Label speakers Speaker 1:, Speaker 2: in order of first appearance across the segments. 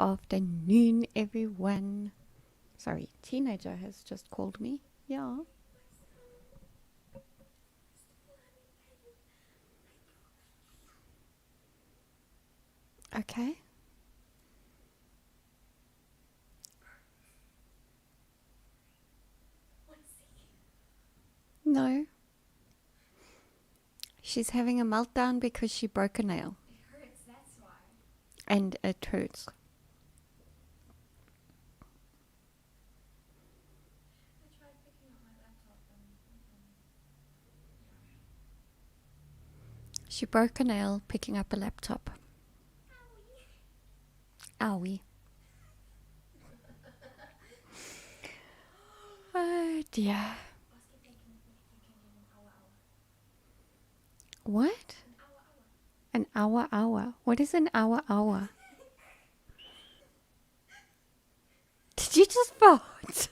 Speaker 1: afternoon, everyone. Sorry, teenager has just called me. Yeah. Okay. No. She's having a meltdown because she broke a nail.
Speaker 2: It hurts, that's why.
Speaker 1: And it hurts.
Speaker 2: I tried picking up my laptop and
Speaker 1: She broke a nail picking up a laptop. Owie. Oh dear. What? An hour. What is an hour? Did you just fart?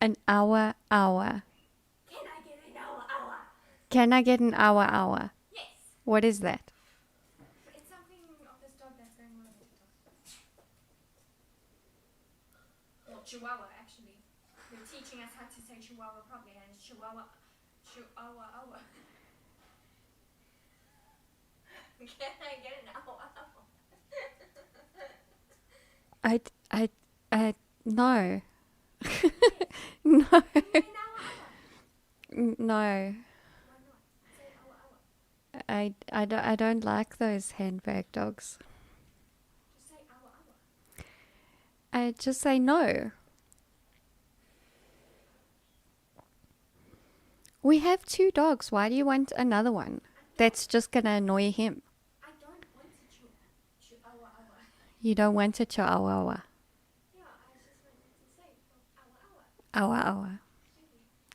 Speaker 1: An hour.
Speaker 2: Can I get an hour? Yes.
Speaker 1: What is that?
Speaker 2: It's something of this dog that's going on TikTok. Well, Chihuahua, actually. They're teaching us how to say Chihuahua properly, and it's Chihuahua. Can I get an hour?
Speaker 1: No. No.
Speaker 2: An hour.
Speaker 1: No.
Speaker 2: Why not? Say hour.
Speaker 1: I don't like those handbag dogs.
Speaker 2: Just say hour.
Speaker 1: I just say no. We have 2 dogs. Why do you want another one? That's just gonna annoy him.
Speaker 2: I don't want to chew hour.
Speaker 1: You don't want a chihuahua.
Speaker 2: Yeah, I just wanted to say hour.
Speaker 1: Hour.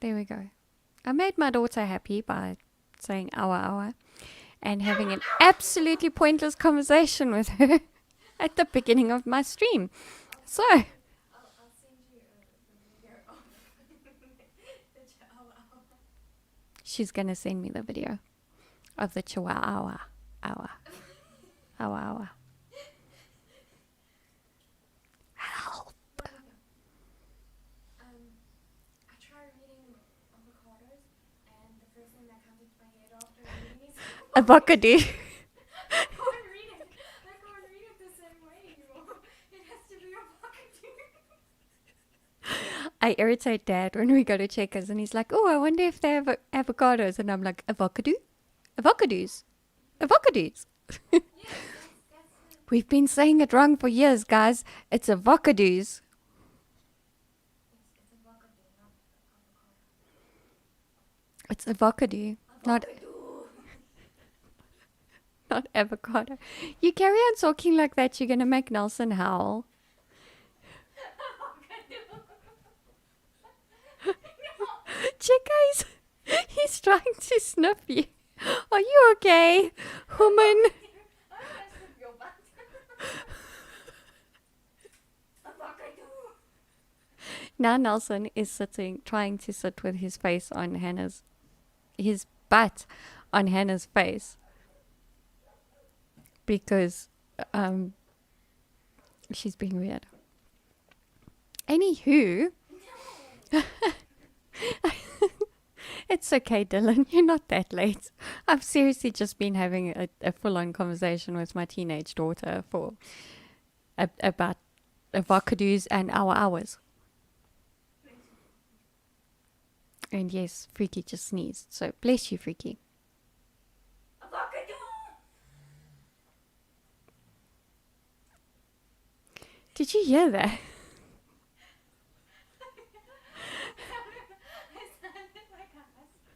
Speaker 1: There we go. I made my daughter happy by saying hour and having an absolutely pointless conversation with her at the beginning of my stream. So,
Speaker 2: I'll send you the video of the Chihuahua.
Speaker 1: she's going to send me the video of the chihuahua. Hour. Help.
Speaker 2: I tried reading avocados, and the first thing that comes into my head after reading is
Speaker 1: Avocado.
Speaker 2: I can't read it the same way anymore. It has to be avocado.
Speaker 1: I irritate Dad when we go to Checkers and he's like, oh, I wonder if they have avocados. And I'm like, avocado? Avocados.
Speaker 2: Yes,
Speaker 1: We've been saying it wrong for years, guys. It's avocados.
Speaker 2: it's avocado, not avocado.
Speaker 1: It's avocado, not avocado. You carry on talking like that, you're going to make Nelson howl. Check, guys. He's trying to sniff you. Are you okay, woman? Now Nelson is trying to sit with his face on his butt on Hannah's face. Because, she's being weird. Anywho, it's okay, Dylan. You're not that late. I've seriously just been having a full-on conversation with my teenage daughter about avocados and hours. And yes, Freaky just sneezed. So bless you, Freaky.
Speaker 2: Avocado.
Speaker 1: Did you hear that?
Speaker 2: I sounded like a husky.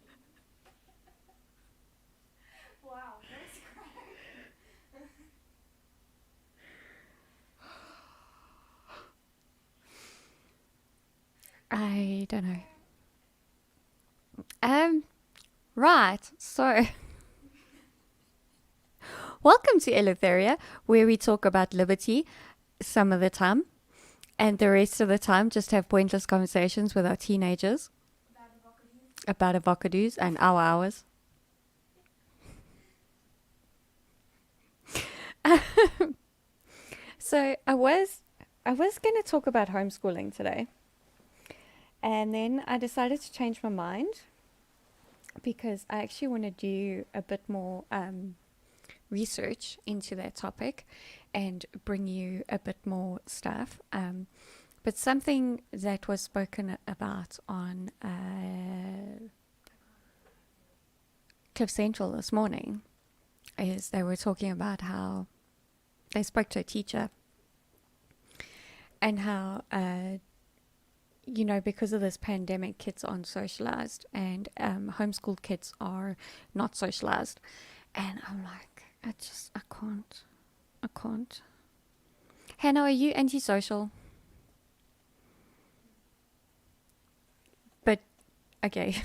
Speaker 2: Wow, that's great.
Speaker 1: I don't know. Right, so welcome to Eleutheria, where we talk about liberty some of the time, and the rest of the time just have pointless conversations with our teenagers about avocados and hours. So I was going to talk about homeschooling today, and then I decided to change my mind because I actually want to do a bit more research into that topic and bring you a bit more stuff. But something that was spoken about on Cliff Central this morning is they were talking about how they spoke to a teacher and how, because of this pandemic, kids aren't socialized and homeschooled kids are not socialized. And I'm like, I can't. Hannah, are you antisocial? But, okay,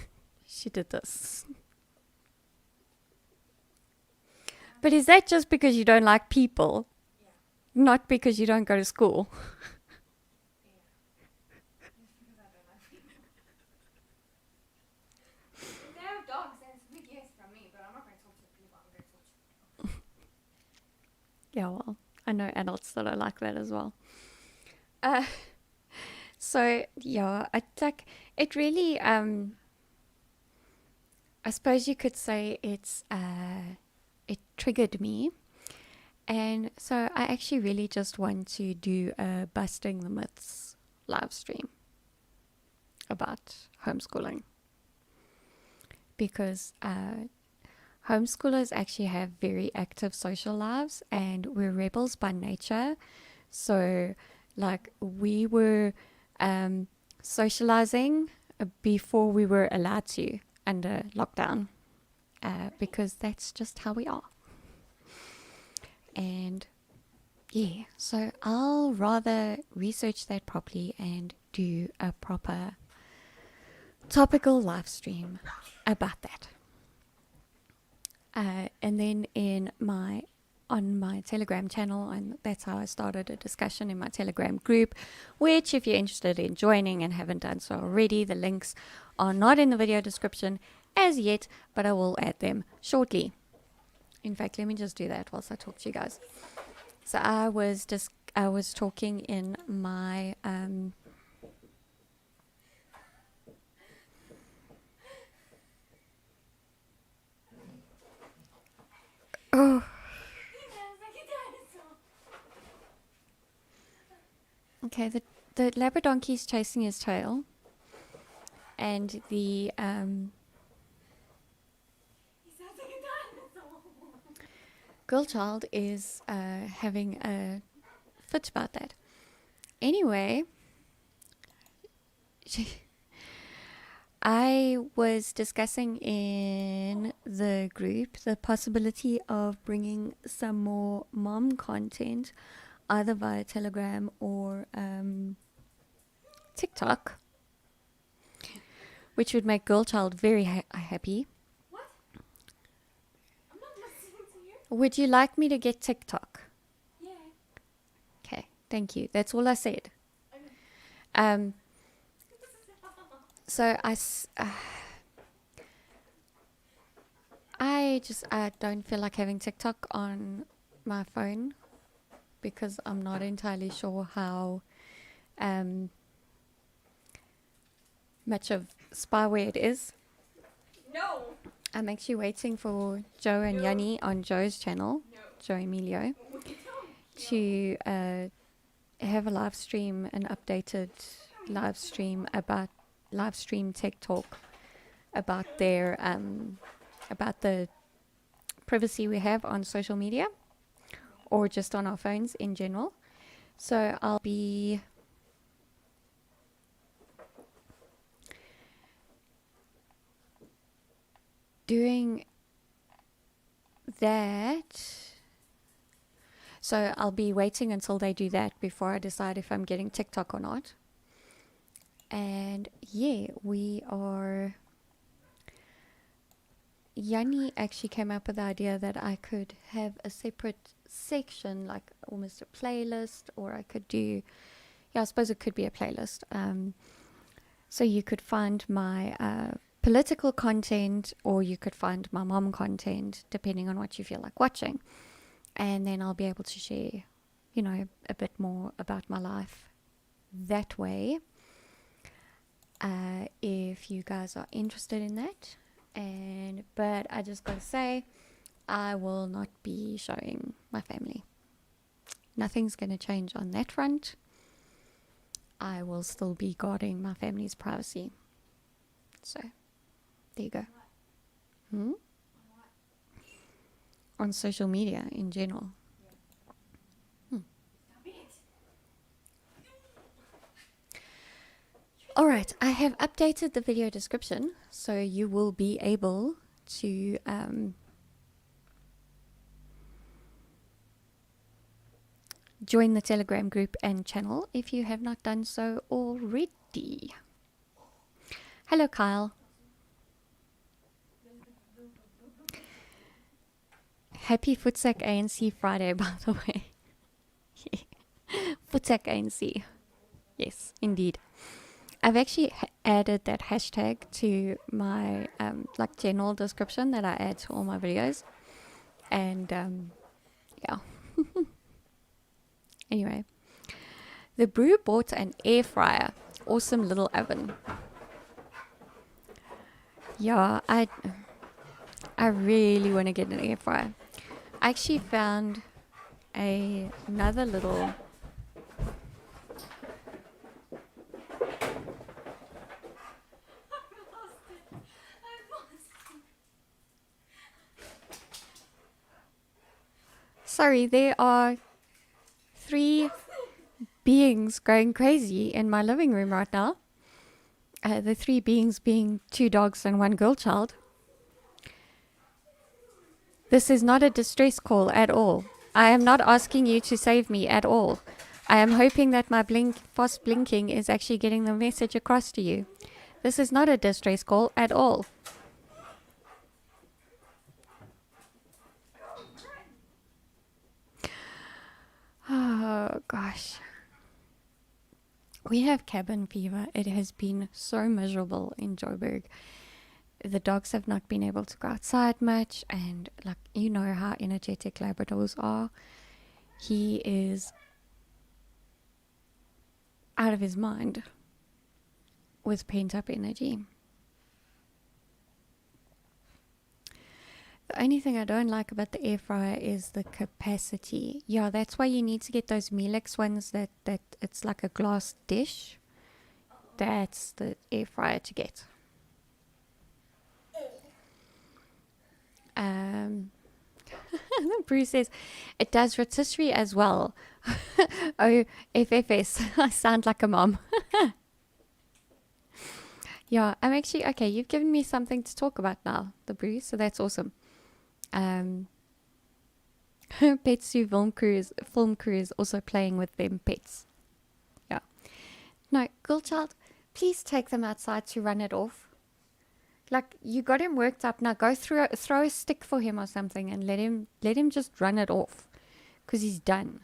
Speaker 1: she did this. But is that just because you don't like people?
Speaker 2: Yeah.
Speaker 1: Not because you don't go to school?
Speaker 2: Yeah. Just because I don't like people. If they have dogs, then it's a big yes from me, but I'm not going to talk to people. I'm going to talk to
Speaker 1: Yeah, well, I know adults that are like that as well. So yeah, it really, I suppose you could say it triggered me. And so I actually really just want to do a Busting the Myths live stream about homeschooling. Because homeschoolers actually have very active social lives and we're rebels by nature. So, like, we were socializing before we were allowed to under lockdown because that's just how we are. And yeah, so I'll rather research that properly and do a proper topical live stream about that. And then on my Telegram channel, and that's how I started a discussion in my Telegram group, which if you're interested in joining and haven't done so already, the links are not in the video description as yet, but I will add them shortly. In fact, let me just do that whilst I talk to you guys. So I was talking in my okay, the Labradonkey's chasing his tail, and the
Speaker 2: He sounds like a dinosaur.
Speaker 1: girl child is having a fit about that. Anyway, I was discussing in the group the possibility of bringing some more mom content, either via Telegram or TikTok, which would make girl child very happy.
Speaker 2: What? I'm not listening to you.
Speaker 1: Would you like me to get TikTok?
Speaker 2: Yeah.
Speaker 1: Okay, thank you. That's all I said.
Speaker 2: Okay.
Speaker 1: So I don't feel like having TikTok on my phone because I'm not entirely sure how much of spyware it is.
Speaker 2: No.
Speaker 1: I'm actually waiting for Joe and
Speaker 2: No.
Speaker 1: Yanni on Joe's channel,
Speaker 2: No.
Speaker 1: Joe Emilio,
Speaker 2: Wait,
Speaker 1: to have a live stream, an updated live stream tech talk about their about the privacy we have on social media or just on our phones in general. So I'll be doing that. So I'll be waiting until they do that before I decide if I'm getting TikTok or not. And yeah, Yanni actually came up with the idea that I could have a separate section, like almost a playlist, or I could do, I suppose it could be a playlist. So you could find my political content, or you could find my mom content, depending on what you feel like watching. And then I'll be able to share, you know, a bit more about my life that way. If you guys are interested in that. But I just gotta say, I will not be showing my family. Nothing's gonna change on that front. I will still be guarding my family's privacy. So, there you go. On social media in general. Alright, I have updated the video description, so you will be able to join the Telegram group and channel if you have not done so already. Hello, Kyle. Happy Footsack ANC Friday, by the way. Footsack ANC. Yes, indeed. I've actually added that hashtag to my like general description that I add to all my videos. And yeah. Anyway. The brew bought an air fryer. Awesome little oven. Yeah, I really want to get an air fryer. I actually found another little Sorry, there are 3 beings going crazy in my living room right now. The 3 beings being 2 dogs and 1 girl child. This is not a distress call at all. I am not asking you to save me at all. I am hoping that my fast blinking is actually getting the message across to you. This is not a distress call at all. Oh, gosh. We have cabin fever. It has been so miserable in Joburg. The dogs have not been able to go outside much, and like, you know how energetic Labradors are. He is out of his mind with pent-up energy. The only thing I don't like about the air fryer is the capacity. Yeah, that's why you need to get those Mielex ones that it's like a glass dish. That's the air fryer to get. Bruce says, it does rotisserie as well. Oh, FFS. I sound like a mom. Yeah, I'm actually, okay, you've given me something to talk about now, the Bruce, so that's awesome. Petsu film crew is also playing with them pets. Yeah. No, girl child, please take them outside to run it off. Like, you got him worked up. Now go throw a stick for him or something and let him just run it off. Because he's done.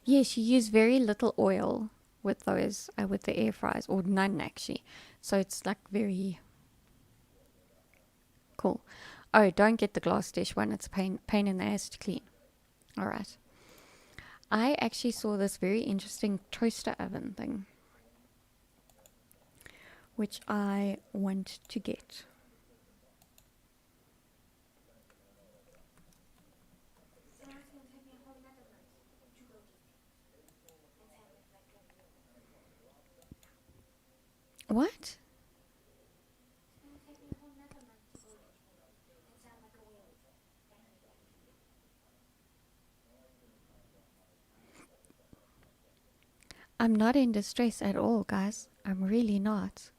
Speaker 1: Yes, you use very little oil with those, with the air fryers. Or none, actually. So it's like very cool. Oh, don't get the glass dish one. It's a pain in the ass to clean. Alright. I actually saw this very interesting toaster oven thing, which I want to get. What? I'm not in distress at all, guys. I'm really not.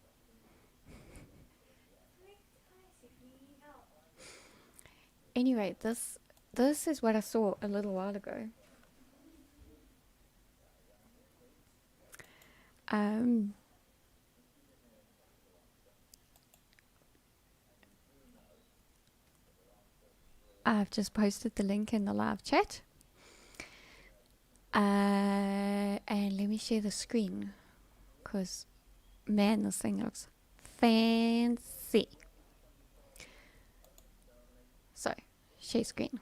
Speaker 1: Anyway, this is what I saw a little while ago. I've just posted the link in the live chat. And let me share the screen, because man, this thing looks fancy. Share screen.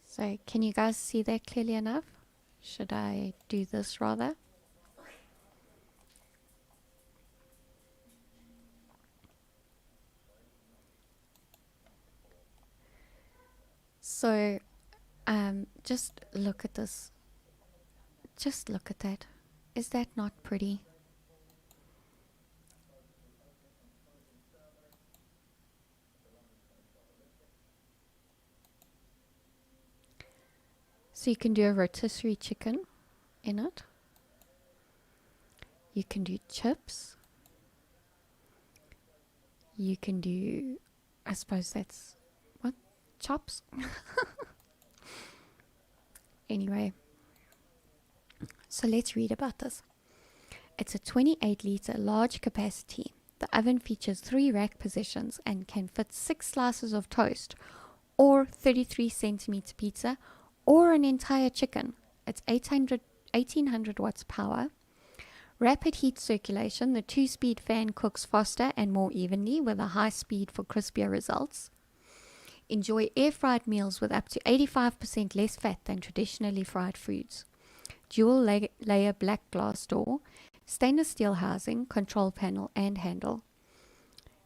Speaker 1: So can you guys see that clearly enough? Should I do this rather? So just look at this. Just look at that. Is that not pretty? So you can do a rotisserie chicken in it. You can do chips. You can do, I suppose that's, what? Chops? Anyway, so let's read about this. It's a 28-litre large capacity. The oven features 3 rack positions and can fit 6 slices of toast, or 33 centimeter pizza, or an entire chicken. It's 1800 watts power. Rapid heat circulation. The 2-speed fan cooks faster and more evenly with a high speed for crispier results. Enjoy air-fried meals with up to 85% less fat than traditionally fried foods. Dual layer black glass door. Stainless steel housing, control panel and handle.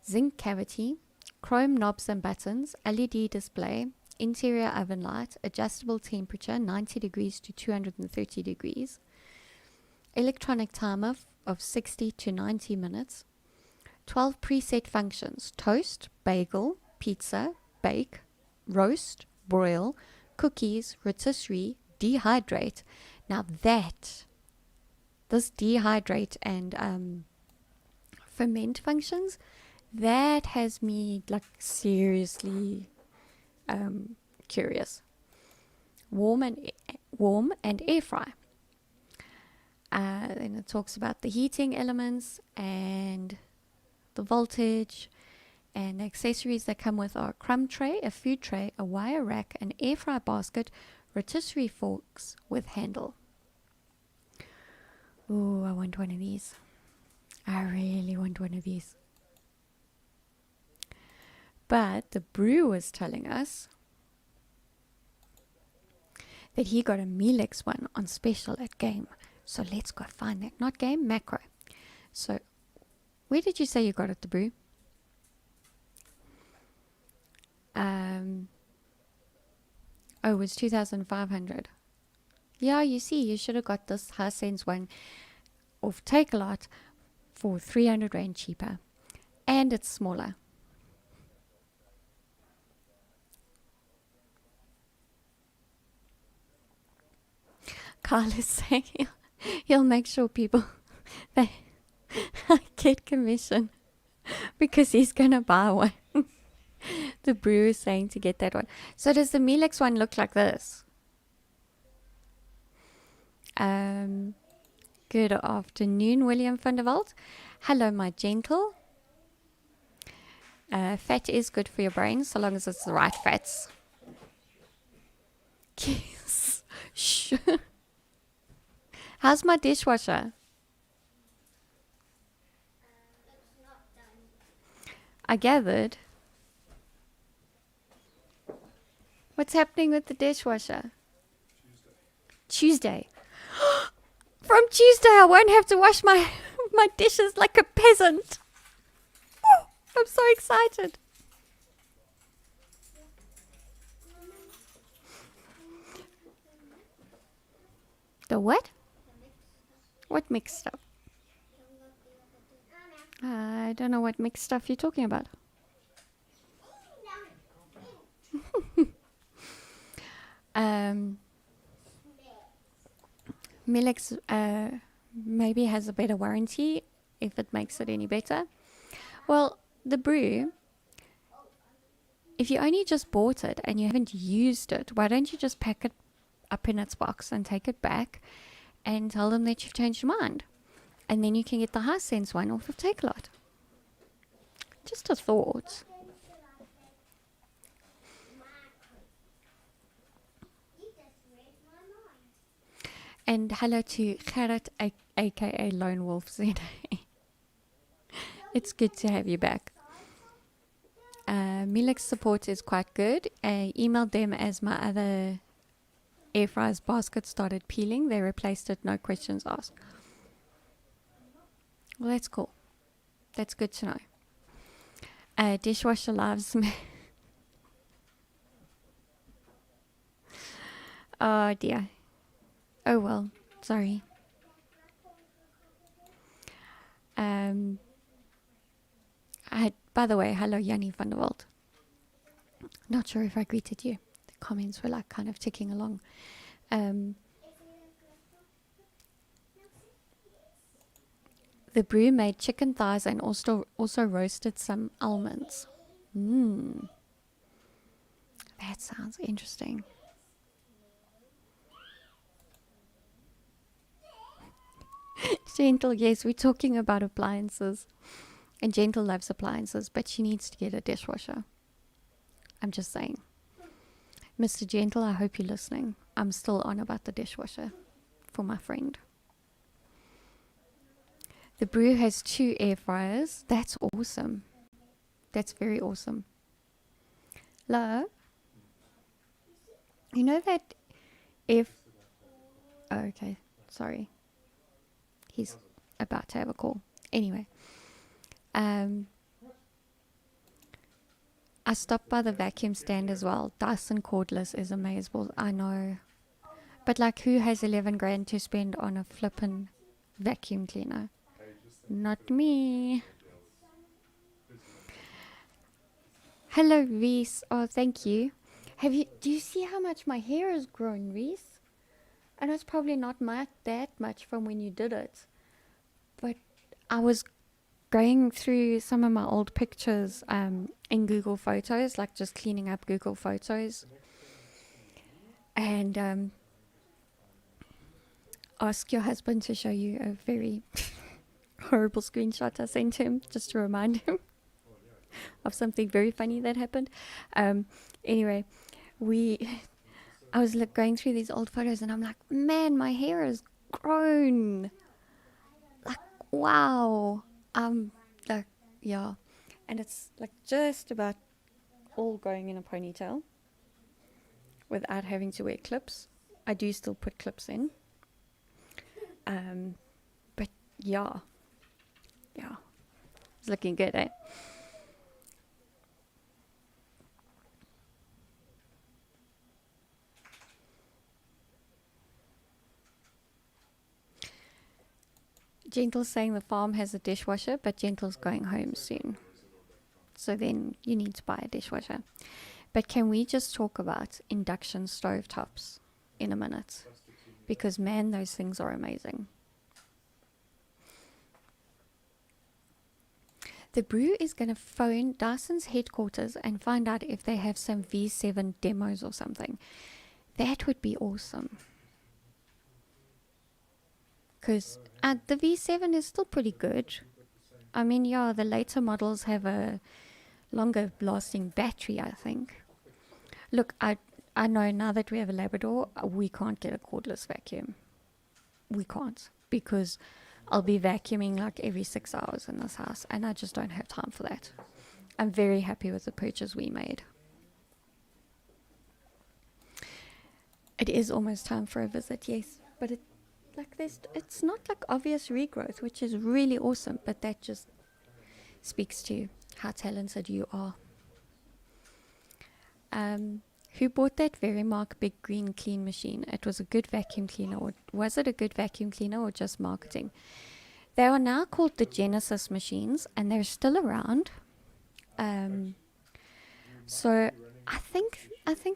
Speaker 1: Zinc cavity. Chrome knobs and buttons. LED display. Interior oven light. Adjustable temperature 90 degrees to 230 degrees. Electronic timer of 60 to 90 minutes. 12 preset functions. Toast, bagel, pizza, bake, roast, broil, cookies, rotisserie, dehydrate. Now this dehydrate and ferment functions, that has me like seriously curious. Warm and air fry. Then it talks about the heating elements and the voltage, and the accessories that come with are a crumb tray, a food tray, a wire rack, an air fry basket, rotisserie forks with handle. Ooh, I want one of these. I really want one of these. But the brew was telling us that he got a Mielex one on special at Game. So let's go find that. Not Game, Macro. So where did you say you got it, the brew? Oh, it was 2,500. Yeah, you see, you should have got this Hisense one off Takealot for 300 Rand cheaper. And it's smaller. Carl is saying he'll make sure people they get commission because he's going to buy one. The brewer is saying to get that one. So does the Mielex one look like this? Good afternoon, William van der Walt. Hello, my gentle. Fat is good for your brain, so long as it's the right fats. Yes. Shh. How's my dishwasher?
Speaker 2: It's not done.
Speaker 1: I gathered. What's happening with the dishwasher? Tuesday. From Tuesday, I won't have to wash my dishes like a peasant. Oh, I'm so excited. The what? What mixed stuff? I don't know what mixed stuff you're talking about. Mielex maybe has a better warranty if it makes it any better. Well, the brew, if you only just bought it and you haven't used it, why don't you just pack it up in its box and take it back and tell them that you've changed your mind? And then you can get the Hisense one off of Takealot. Just a thought. And hello to Gerrit, aka Lone Wolf ZA. It's good to have you back. Milik's support is quite good. I emailed them as my other air fryer's basket started peeling. They replaced it, no questions asked. Well, that's cool. That's good to know. Dishwasher lives me. Oh dear. Oh well, sorry. By the way, hello Yanni van der Walt. Not sure if I greeted you. The comments were like kind of ticking along. The brew made chicken thighs and also roasted some almonds. That sounds interesting. Gentle, yes, we're talking about appliances. And Gentle loves appliances, but she needs to get a dishwasher. I'm just saying. Mr. Gentle, I hope you're listening. I'm still on about the dishwasher for my friend. The brew has 2 air fryers. That's awesome. That's very awesome. Love, you know that if... Oh, okay, sorry. He's about to have a call. Anyway. I stopped by the vacuum stand as well. Dyson cordless is amazing. I know. But like, who has 11 grand to spend on a flippin' vacuum cleaner? Not me. Hello, Reese. Oh, thank you. Do you see how much my hair has grown, Reese? I know it's probably not that much from when you did it. But I was going through some of my old pictures in Google Photos, like just cleaning up Google Photos. And ask your husband to show you a very horrible screenshot I sent him, just to remind him of something very funny that happened. Anyway, I was going through these old photos and I'm like, man, my hair has grown. Like, wow. Like, yeah. And it's like just about all going in a ponytail without having to wear clips. I do still put clips in. But yeah. Yeah. It's looking good, eh? Gentle's saying the farm has a dishwasher, but Gentle's going home soon. So then you need to buy a dishwasher. But can we just talk about induction stovetops in a minute? Because man, those things are amazing. The brew is going to phone Dyson's headquarters and find out if they have some V7 demos or something. That would be awesome. Because the V7 is still pretty good. I mean, yeah, the later models have a longer lasting battery, I think. Look, I know now that we have a Labrador, we can't get a cordless vacuum. We can't, because I'll be vacuuming like every 6 hours in this house, and I just don't have time for that. I'm very happy with the purchase we made. It is almost time for a visit, yes, but it's not like obvious regrowth, which is really awesome, but that just speaks to how talented you are. Who bought that Verimark big green clean machine? It was a good vacuum cleaner, or was it a good vacuum cleaner or just marketing? They are now called the Genesis machines, and they're still around. So I think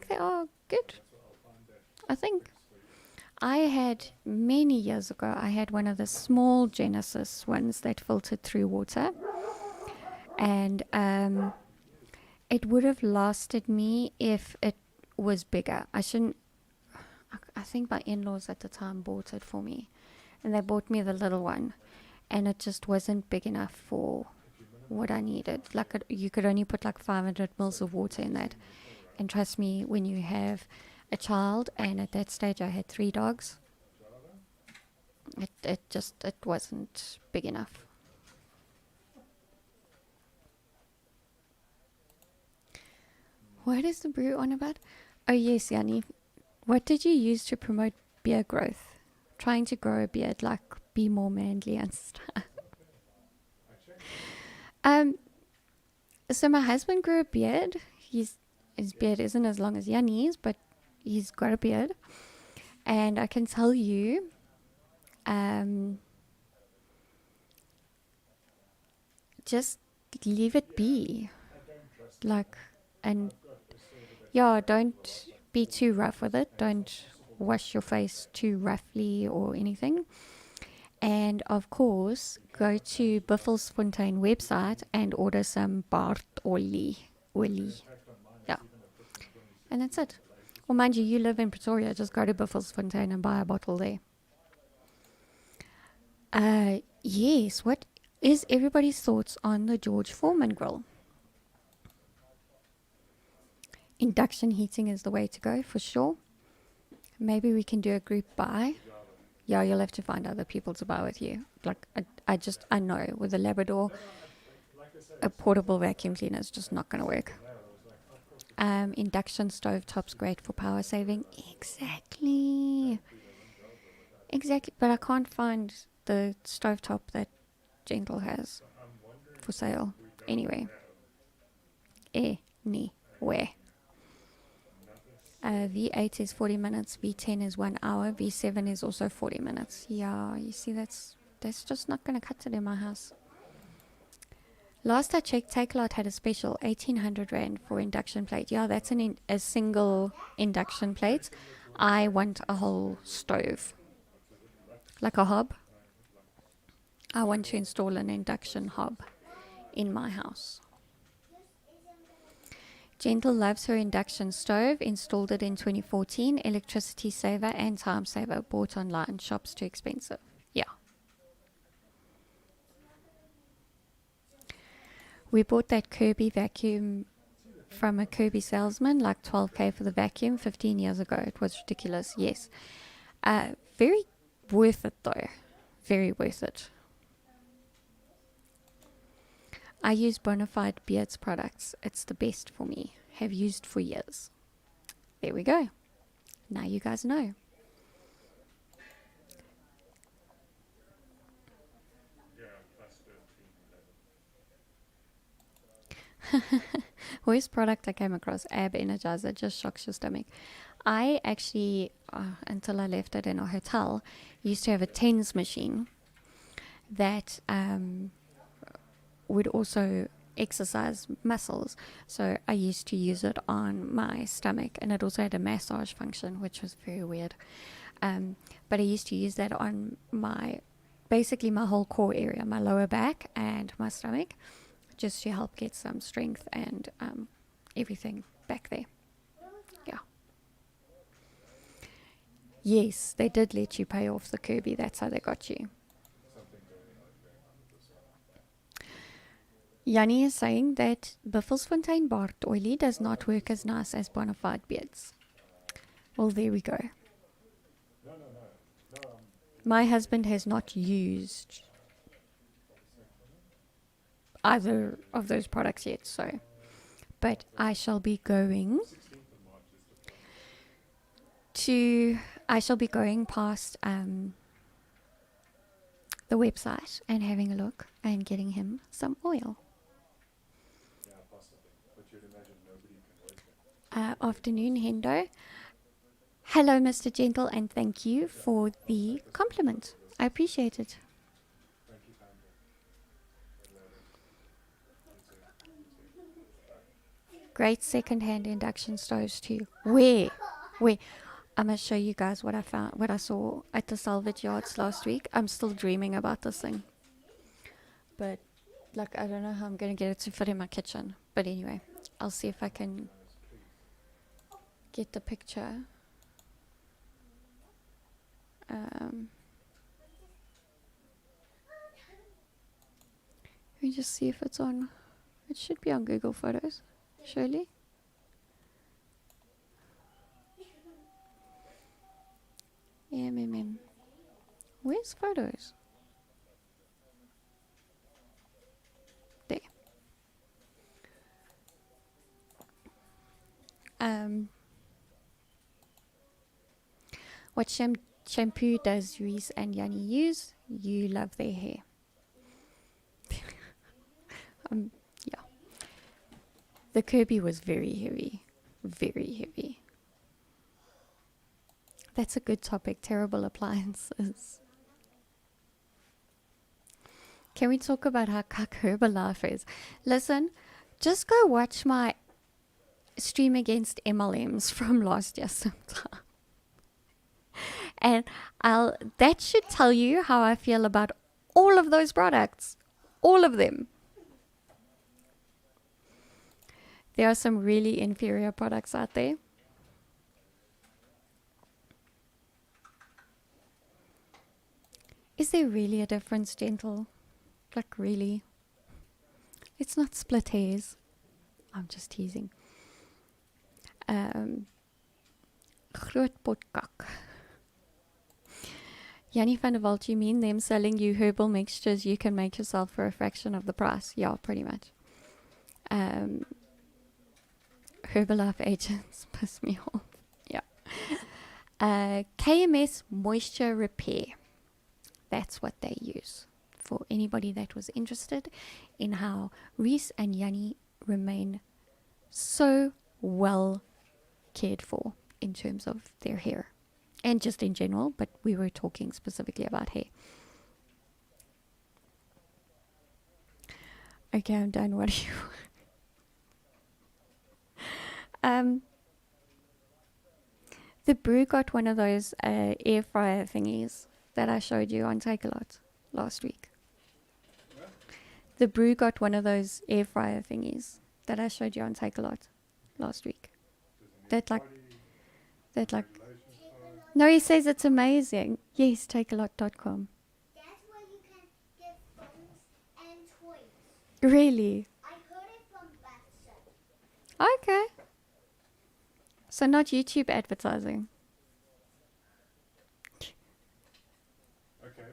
Speaker 1: they are good. I think I had many years ago, I had one of the small Genesis ones that filtered through water, and it would have lasted me if it was bigger. I think my in-laws at the time bought it for me, and they bought me the little one, and it just wasn't big enough for what I needed. Like, you could only put like 500 mils of water in that, and trust me, when you have a child, and at that stage I had 3 dogs, It wasn't big enough. What is the brew on about? Oh yes, Yanni. What did you use to promote beard growth? Trying to grow a beard, like be more manly and stuff. Um, so my husband grew a beard. His beard isn't as long as Yanni's, but he's got a beard. And I can tell you, just leave it be. Like, and yeah, don't be too rough with it. Don't wash your face too roughly or anything. And of course, go to Buffelsfontein website and order some Bart olie. Yeah. And that's it. Well, mind you, you live in Pretoria. Just go to Buffelsfontein and buy a bottle there. Yes. What is everybody's thoughts on the George Foreman grill? Induction heating is the way to go for sure. Maybe we can do a group buy. Yeah, you'll have to find other people to buy with you. Like, I know with a Labrador, a portable vacuum cleaner is just not going to work. Induction stove top's great for power saving. Exactly. But I can't find the stove top that Gentle has for sale. Anyway. Anyway. V8 is 40 minutes, V10 is 1 hour, V7 is also 40 minutes. Yeah, you see, that's just not going to cut it in my house. Last I checked, Takealot had a special 1800 Rand for induction plate. Yeah, that's a single induction plate. I want a whole stove, like a hob. I want to install an induction hob in my house. Gentle loves her induction stove, installed it in 2014, electricity saver and time saver, bought online, shops too expensive. Yeah. We bought that Kirby vacuum from a Kirby salesman, like 12K for the vacuum 15 years ago. It was ridiculous, yes. Very worth it though. Very worth it. I use Bonafide Beards products. It's the best for me. Have used for years. There we go. Now you guys know. Worst product I came across, Ab Energizer, just shocks your stomach. I actually, until I left it in a hotel, used to have a TENS machine that would also exercise muscles. So I used to use it on my stomach, and it also had a massage function, which was very weird. But I used to use that on basically my whole core area, my lower back and my stomach, just to help get some strength and everything back there. Yeah. Yes, they did let you pay off the Kirby. That's how they got you. Yanni is saying that Buffelsfontein Bart oily does not work as nice as Bonafide beards. Well, there we go. My husband has not used either of those products yet, so. But I shall be going past the website and having a look and getting him some oil. Afternoon, Hendo. Hello, Mr. Gentle, and thank you for the compliment. I appreciate it. Great second-hand induction stoves too. Where? I'm gonna show you guys what I saw at the salvage yards last week. I'm still dreaming about this thing, but I don't know how I'm gonna get it to fit in my kitchen. But anyway, I'll see if I can get the picture. Let me just see if it's on. It should be on Google Photos, surely. Where's photos? There. What shampoo does Reese and Yanni use? You love their hair. Yeah. The Kirby was very heavy. Very heavy. That's a good topic. Terrible appliances. Can we talk about how cuck Herbalife is? Listen, just go watch my stream against MLMs from last year sometime. And that should tell you how I feel about all of those products. All of them. There are some really inferior products out there. Is there really a difference, gentle? Like, really? It's not split hairs. I'm just teasing. Groot potkak. Yanni van der Walt, you mean them selling you herbal mixtures you can make yourself for a fraction of the price? Yeah, pretty much. Herbalife agents piss me off. Yeah. KMS Moisture Repair. That's what they use. For anybody that was interested in how Reese and Yanni remain so well cared for in terms of their hair. And just in general, but we were talking specifically about hair. Okay, I'm done. What do you... The Brew got one of those air fryer thingies that I showed you on Take-A-Lot last week.
Speaker 3: What?
Speaker 1: The Brew got one of those air fryer thingies that I showed you on Take-A-Lot last week. That like... No, he says it's amazing. Yes, takealot.com.
Speaker 2: That's where you can get phones and toys.
Speaker 1: Really?
Speaker 2: I heard it from Beth.
Speaker 1: Okay. So not YouTube advertising.
Speaker 3: Okay,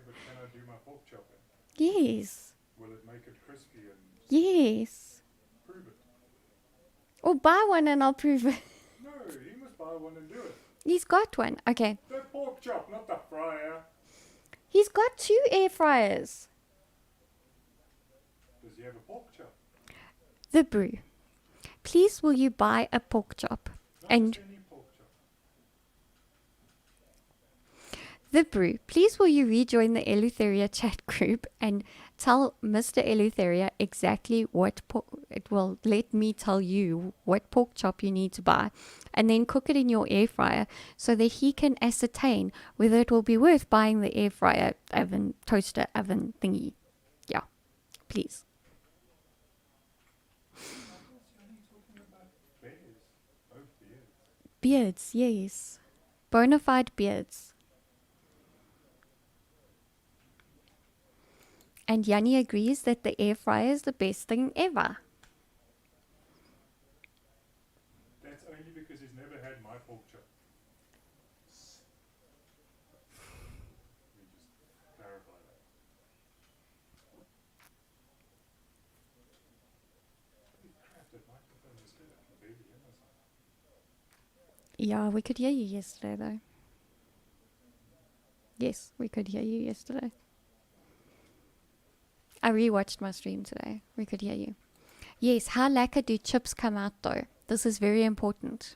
Speaker 3: but can I do my pork chopping?
Speaker 1: Yes.
Speaker 3: Will it make it crispy and
Speaker 1: Yes.
Speaker 3: prove it?
Speaker 1: Or buy one and I'll prove it.
Speaker 3: No, he must buy one and do it.
Speaker 1: He's got one. Okay.
Speaker 3: The pork chop, not the fryer.
Speaker 1: He's got 2 air fryers.
Speaker 3: Does he have a pork chop?
Speaker 1: The Brew. Please will you buy a pork chop?
Speaker 3: Not
Speaker 1: And
Speaker 3: just any pork chop.
Speaker 1: The Brew, please will you rejoin the Eleutheria chat group and tell Mr. Eleutheria exactly what it will let me tell you what pork chop you need to buy and then cook it in your air fryer so that he can ascertain whether it will be worth buying the air fryer oven, toaster oven thingy. Yeah, please.
Speaker 3: I was only talking about bears. Oh, beards.
Speaker 1: Beards, yes. Bona fide beards. And Yanni agrees that the air fryer is the best thing ever.
Speaker 3: That's only because he's never had my pork chop. Let me just clarify that. Holy crap, that microphone is good. I can barely hear myself.
Speaker 1: Yeah, we could hear you yesterday, though. Yes, we could hear you yesterday. I rewatched my stream today. We could hear you. Yes, how lacquer do chips come out, though? This is very important.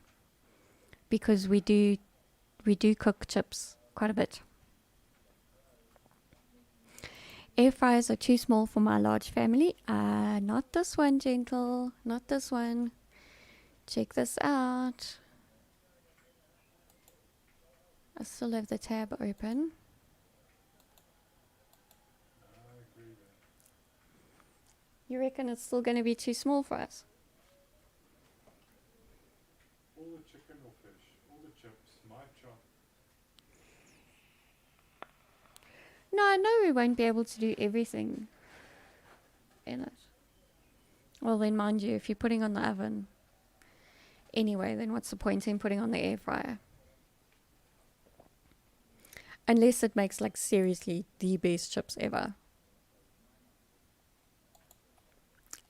Speaker 1: Because we do cook chips quite a bit. Air fryers are too small for my large family. Not this one, gentle. Not this one. Check this out. I still have the tab open.
Speaker 3: I agree there.
Speaker 1: You reckon it's still going to be too small for us?
Speaker 3: All the chicken or fish, all the chips, my chop.
Speaker 1: No, I know we won't be able to do everything in it. Well, then mind you, if you're putting on the oven anyway, then what's the point in putting on the air fryer? Unless it makes like seriously the best chips ever.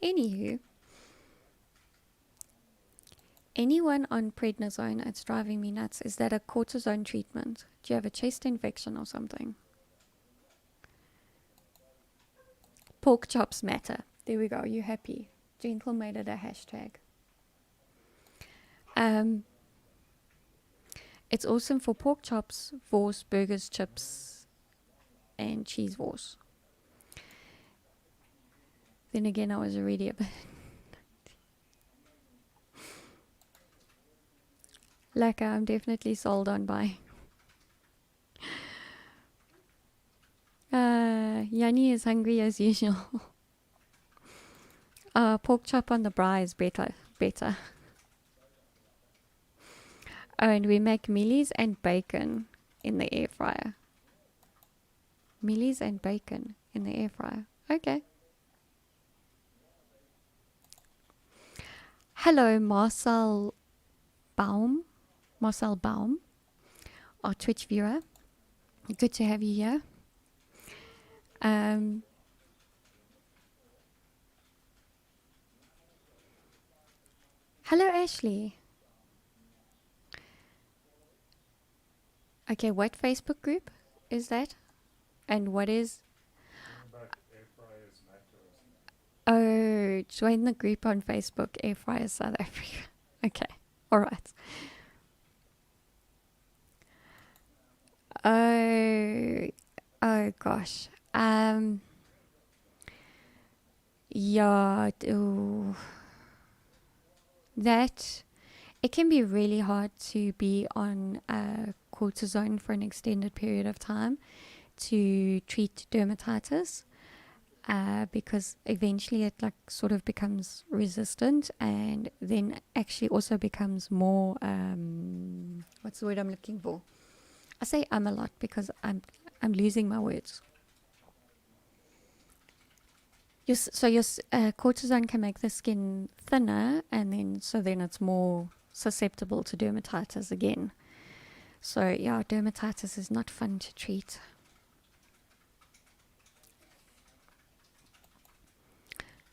Speaker 1: Anywho, anyone on prednisone, it's driving me nuts. Is that a cortisone treatment? Do you have a chest infection or something? Pork chops matter. There we go. You happy? Gentle made it a hashtag. It's awesome for pork chops, wors, burgers, chips, and cheese wars. Then again, I was already a bit... Like, I'm definitely sold on buying. Yanni is hungry as usual. Pork chop on the braai is better. Oh, and we make mealies and bacon in the air fryer. Mealies and bacon in the air fryer. Okay. Hello, Marcel Baum, our Twitch viewer. Good to have you here. Hello, Ashley. Okay, what Facebook group is that? And what is... Oh, join the group on Facebook, Air Fryer South Africa. Okay, all right. Oh gosh. Yeah, that it can be really hard to be on cortisone for an extended period of time to treat dermatitis, because eventually it like sort of becomes resistant, and then actually also becomes more what's the word I'm looking for? I say a lot because I'm losing my words. Your cortisone can make the skin thinner, and then it's more susceptible to dermatitis again. So yeah, dermatitis is not fun to treat.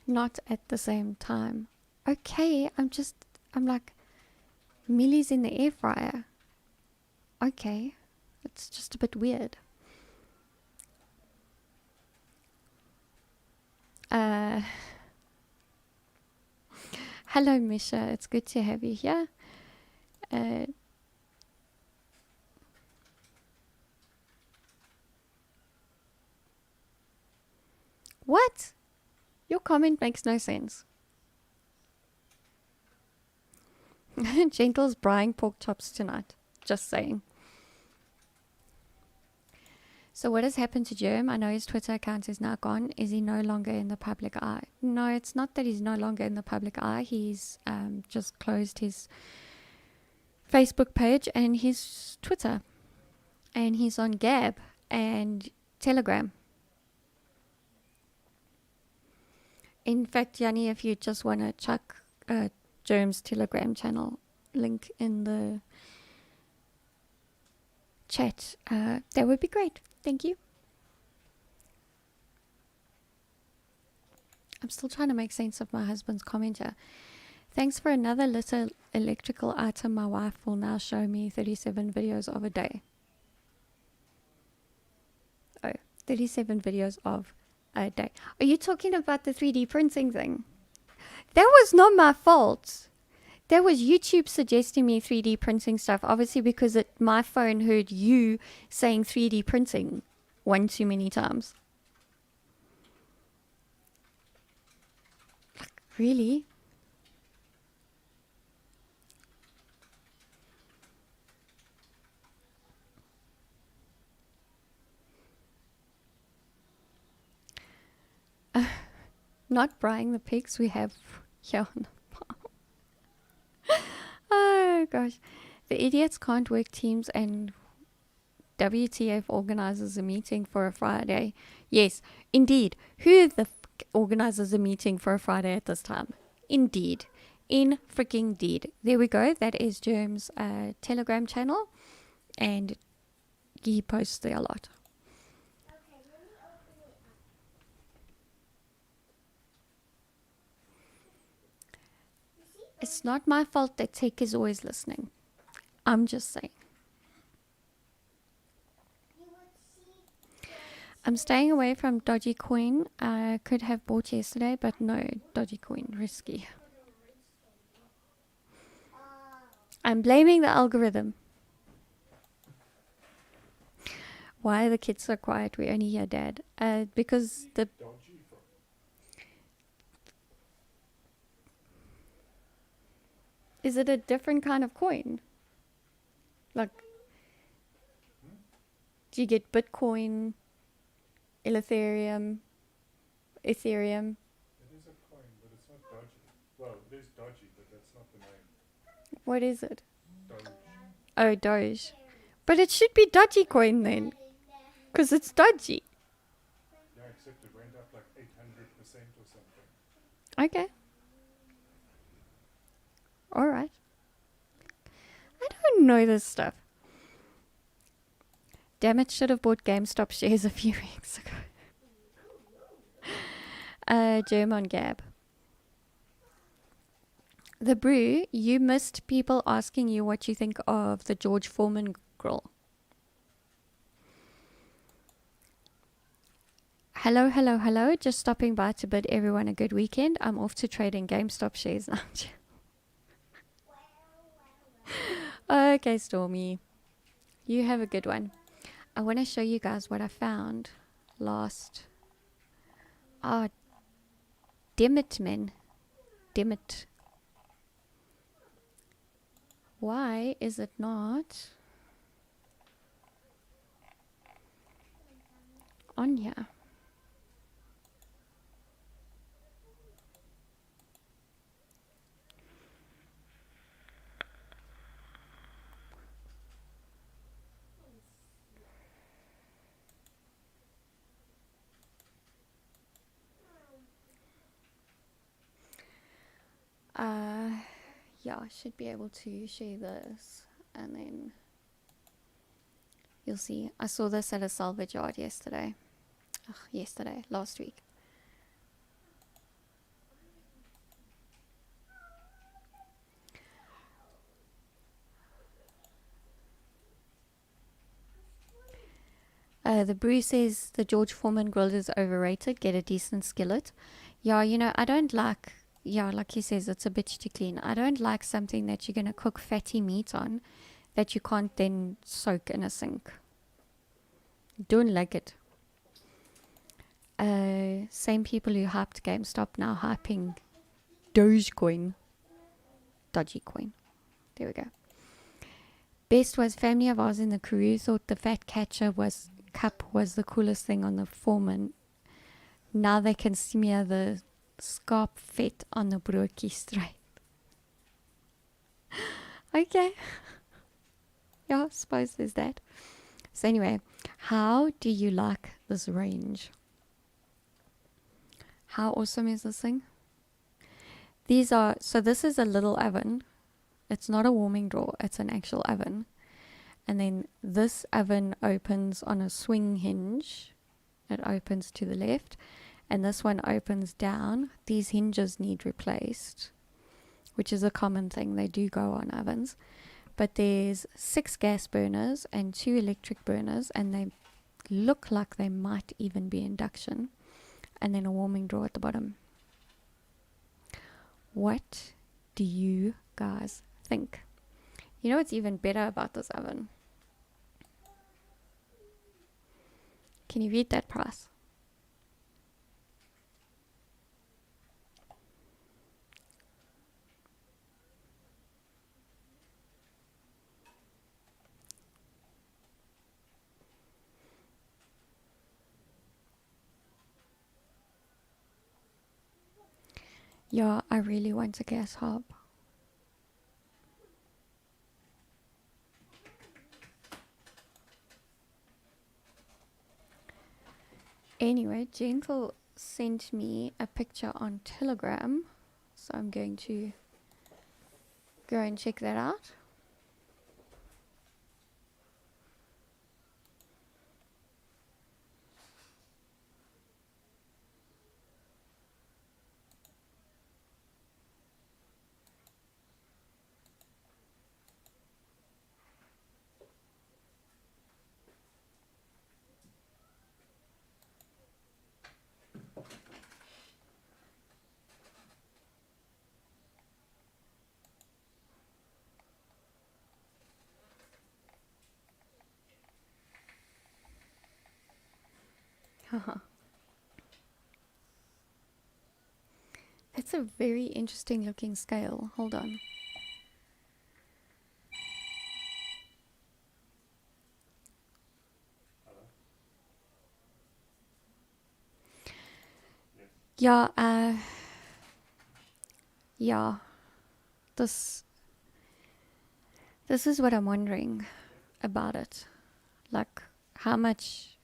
Speaker 1: Not at the same time. Okay, I'm like, mealies in the air fryer. Okay, it's just a bit weird. Hello, Misha. It's good to have you here. What? Your comment makes no sense. Gentle's braaiing pork chops tonight. Just saying. So what has happened to Germ? I know his Twitter account is now gone. Is he no longer in the public eye? No, it's not that he's no longer in the public eye. He's just closed his Facebook page and his Twitter. And he's on Gab and Telegram. In fact, Yanni, if you just want to chuck Germ's Telegram channel link in the chat, that would be great. Thank you. I'm still trying to make sense of my husband's comment here. Thanks for another little electrical item. My wife will now show me 37 videos of a day. Oh, 37 videos of a day. Are you talking about the 3D printing thing? That was not my fault. That was YouTube suggesting me 3D printing stuff, obviously because my phone heard you saying 3D printing one too many times. Like, really? Not braaiing the pigs we have here on the farm. Oh gosh. The idiots can't work teams, and WTF organizes a meeting for a Friday. Yes, indeed. Who the organizes a meeting for a Friday at this time? Indeed. In freaking deed. There we go. That is Germ's Telegram channel. And He posts there a lot.
Speaker 2: Okay, let me open it up. You see?
Speaker 1: It's not my fault that Tech is always listening. I'm just saying.
Speaker 2: You would see.
Speaker 1: I'm staying away from dodgy coin. I could have bought yesterday, but no, dodgy coin, risky. I'm blaming the algorithm. Why are the kids so quiet? We only hear Dad. Because the
Speaker 3: Dodgy from.
Speaker 1: is it a different kind of coin? Like, do you get Bitcoin, Eleutheria, Ethereum?
Speaker 3: It is a coin, but it's not dodgy. Well, it is dodgy, but that's not the name.
Speaker 1: What is it?
Speaker 3: Doge.
Speaker 1: Oh, Doge. But it should be dodgy coin then, because it's dodgy.
Speaker 3: Yeah, except it went up like 800% or something.
Speaker 1: Okay. All right. I don't know this stuff. Damn it, should have bought GameStop shares a few weeks ago. German Gab. The Brew, you missed people asking you what you think of the George Foreman grill. Hello, hello, hello. Just stopping by to bid everyone a good weekend. I'm off to trade in GameStop shares now. Okay, Stormy. You have a good one. I want to show you guys what I found last. Oh, damn it, man. Damn it. Why is it not on here? Yeah, I should be able to share this and then you'll see. I saw this at a salvage yard yesterday. Last week. The brew says the George Foreman grill is overrated. Get a decent skillet. Yeah, I don't like, like he says, it's a bitch to clean. I don't like something that you're going to cook fatty meat on that you can't then soak in a sink. Don't like it. Same people who hyped GameStop now hyping Dogecoin. Dodgy coin. There we go. Best was family of ours in the crew thought the fat catcher cup was the coolest thing on the Foreman. Now they can smear the scarp fat on the broodjie straight. Okay. Yeah, I suppose there's that. So anyway, how do you like this range? How awesome is this thing? So this is a little oven. It's not a warming drawer, it's an actual oven. And then this oven opens on a swing hinge. It opens to the left. And this one opens down. These hinges need replaced, which is a common thing. They do go on ovens. But there's 6 gas burners and 2 electric burners, and they look like they might even be induction. And then a warming drawer at the bottom. What do you guys think? You know what's even better about this oven? Can you read that price? Yeah, I really want a gas hob. Anyway, Gentle sent me a picture on Telegram, so I'm going to go and check that out. That's a very interesting looking scale. Hold on.
Speaker 3: Hello? Yes.
Speaker 1: Yeah, yeah. This is what I'm wondering about it. Like, how much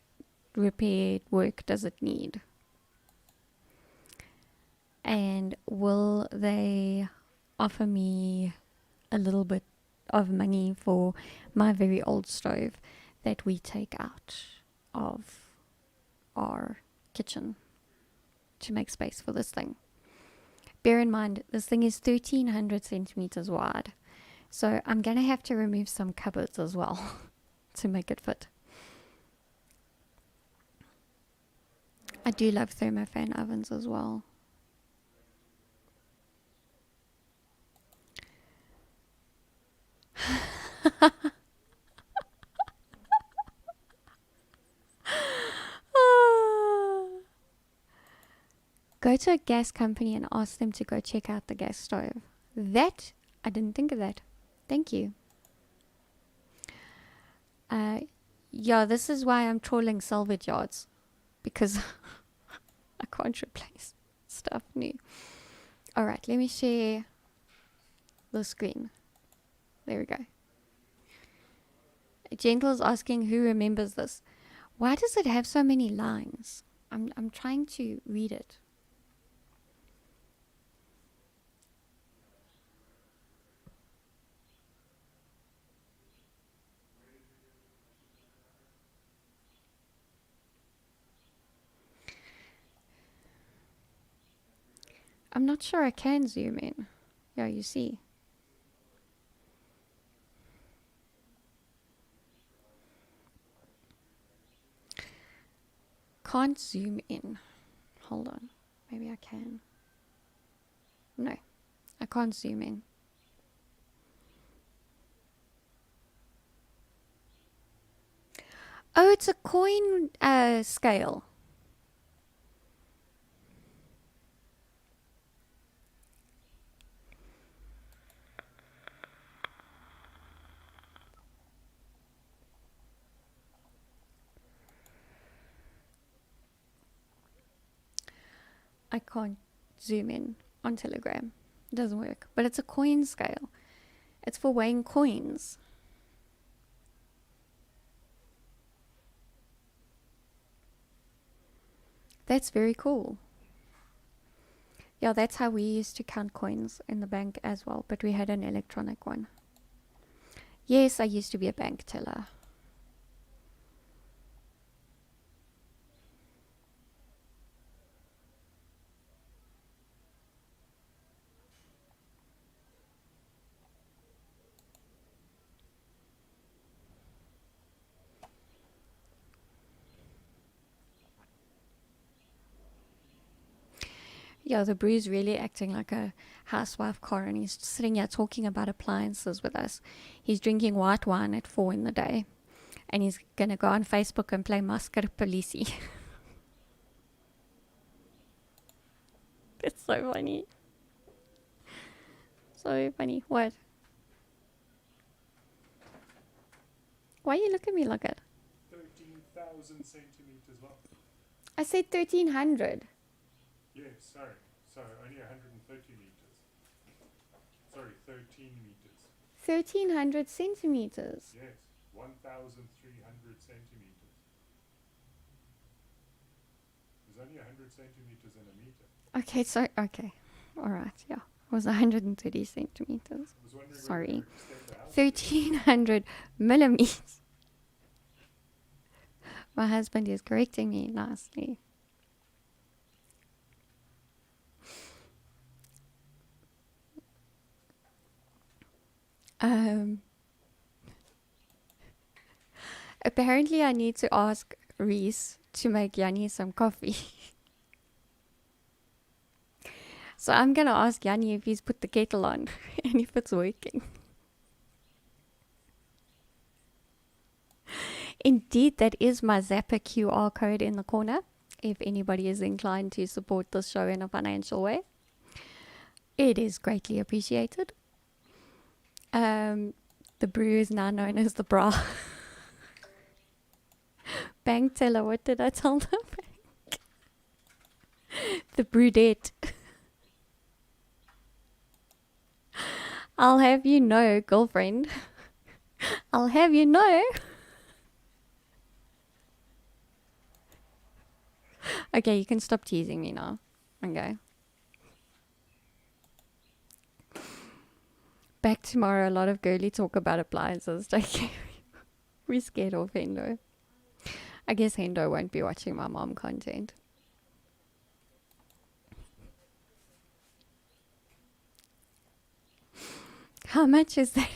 Speaker 1: repair work does it need? And will they offer me a little bit of money for my very old stove that we take out of our kitchen to make space for this thing? Bear in mind, this thing is 1300 centimeters wide. So I'm going to have to remove some cupboards as well to make it fit. I do love thermofan ovens as well. Go to a gas company and ask them to go check out the gas stove. That, I didn't think of that. Thank you. Yeah, this is why I'm trawling salvage yards. Because I can't replace stuff new. Alright, let me share the screen. There we go. Gentle's asking who remembers this. Why does it have so many lines? I'm trying to read it. I'm not sure I can zoom in. Yeah, you see. Can't zoom in. Hold on. Maybe I can. No, I can't zoom in. Oh, it's a coin scale. I can't zoom in on Telegram. It doesn't work. But it's a coin scale. It's for weighing coins. That's very cool. Yeah, that's how we used to count coins in the bank as well, but we had an electronic one. Yes, I used to be a bank teller. Yeah, the brew's really acting like a housewife car, and he's sitting here talking about appliances with us. He's drinking white wine at 4 in the day, and he's going to go on Facebook and play Masker Polisie. It's so funny. So funny. What? Why you look at me like that?
Speaker 3: 13,000 centimeters long.
Speaker 1: I said 1300.
Speaker 3: Yes, sorry. Only 130 meters. Sorry, 13 meters.
Speaker 1: 1300 centimeters.
Speaker 3: Yes, 1,300 centimeters. There's only 100 centimeters in a meter.
Speaker 1: Okay, so, okay. Alright, yeah. It was 130 centimeters.
Speaker 3: I was wondering
Speaker 1: Sorry.
Speaker 3: whether to extend the house.
Speaker 1: 1300 millimeters. My husband is correcting me nicely. Apparently I need to ask Reese to make Yanni some coffee. So I'm gonna ask Yanni if he's put the kettle on and if it's working. Indeed, that is my Zapper QR code in the corner. if anybody is inclined to support this show in a financial way. It is greatly appreciated. The brew is now known as the bra. Bank teller, what did I tell them? The brudette. I'll have you know, girlfriend. I'll have you know. Okay, you can stop teasing me now. Okay. Back tomorrow, a lot of girly talk about appliances. We're scared of Hendo. I guess Hendo won't be watching my mom content. How much is that?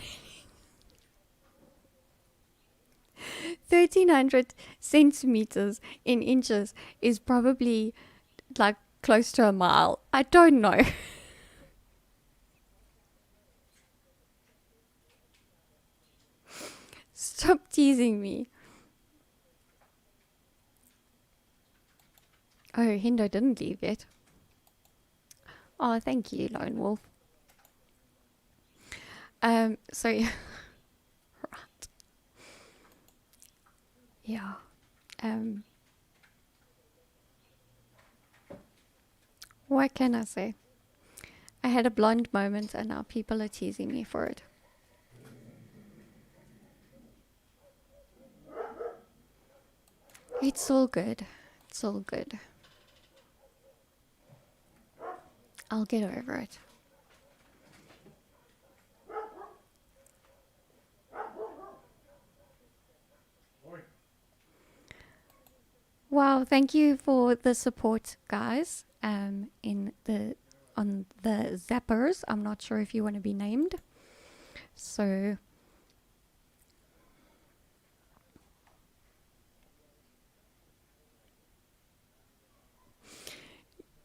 Speaker 1: 1,300 centimeters in inches is probably like close to a mile. I don't know. Stop teasing me. Oh, Hendo didn't leave yet. Oh, thank you, Lone Wolf. So, right. Yeah. What can I say? I had a blonde moment and now people are teasing me for it. It's all good. It's all good. I'll get over it. Wow, thank you for the support, guys. On the zappers. I'm not sure if you want to be named. So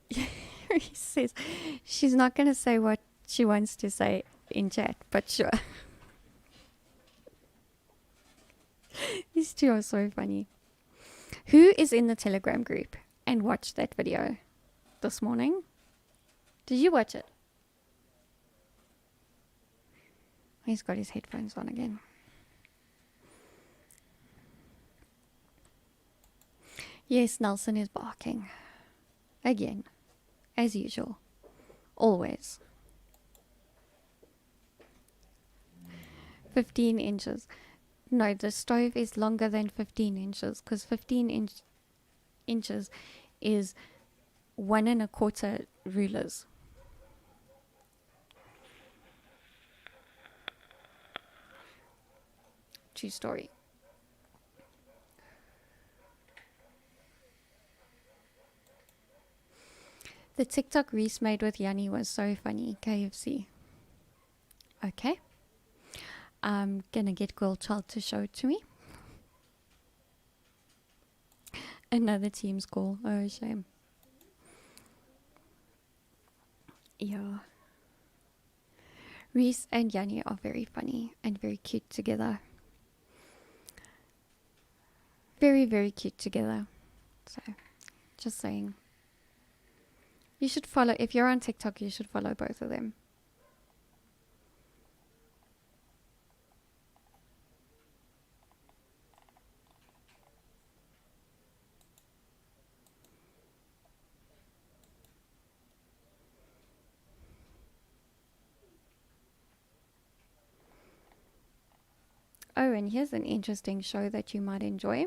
Speaker 1: he says she's not going to say what she wants to say in chat, but sure. These two are so funny. Who is in the Telegram group and watched that video this morning? Did you watch it? He's got his headphones on again. Yes, Nelson is barking. Again. As usual. Always. 15 inches. No, the stove is longer than 15 inches because 15 inches is 1 1/4 rulers. True story. The TikTok Reese made with Yanni was so funny. KFC. Okay. I'm gonna get Girl Child to show it to me. Another team's call. Oh, shame. Yeah. Reese and Yanni are very funny and very cute together. Very, very cute together. So, just saying. You should follow, if you're on TikTok, you should follow both of them. Oh, and here's an interesting show that you might enjoy.